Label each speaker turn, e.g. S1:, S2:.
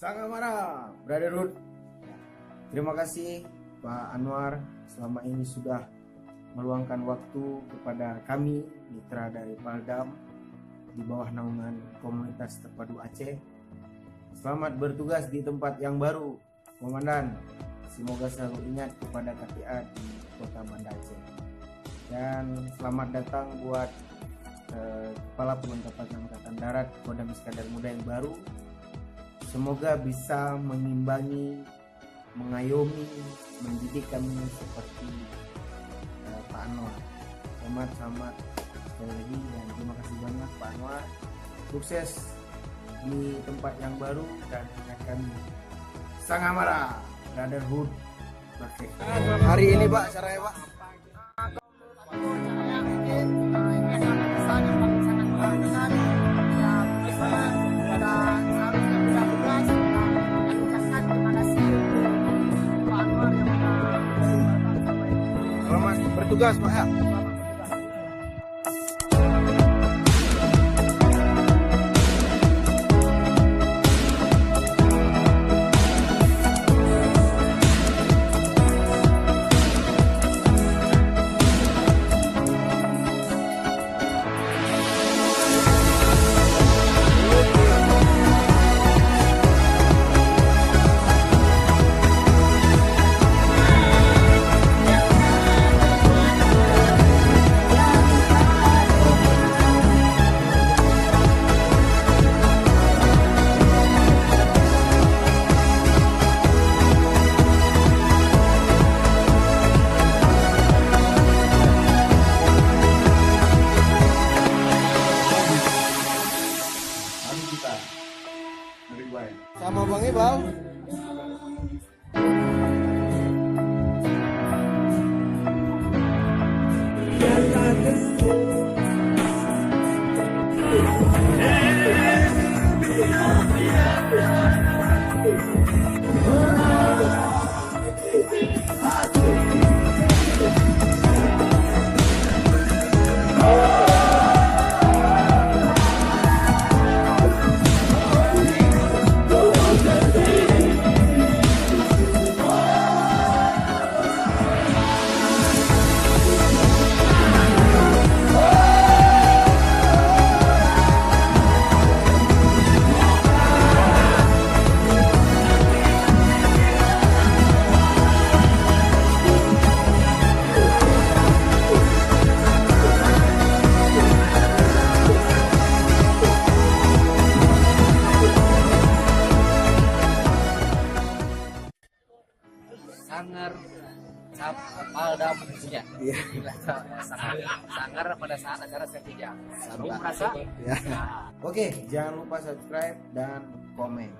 S1: Sangamara Brotherhood. Terima kasih Pak Anwar selama ini sudah meluangkan waktu kepada kami mitra dari Paldam di bawah naungan komunitas terpadu Aceh. Selamat bertugas di tempat yang baru, Komandan. Semoga selalu ingat kepada KTA di Kota Banda Aceh. Dan selamat datang buat Kepala Perlengkapan Angkatan Darat Kodam Iskandar Muda yang baru. Semoga bisa mengimbangi, mengayomi, mendidik kami seperti Pak Anwar. Selamat sekali lagi dan terima kasih banyak Pak Anwar. Sukses di tempat yang baru dan ingat kami. Sangamara Brotherhood. Hari ini Pak, caranya Pak. Selamat bertugas Pak ya. Sama Bang Ibal.
S2: Sangar Paldam ya.
S1: Iya.
S2: Sangar pada saat acara ketiga. Merasa?
S1: Ya. Oke, jangan lupa subscribe dan komen.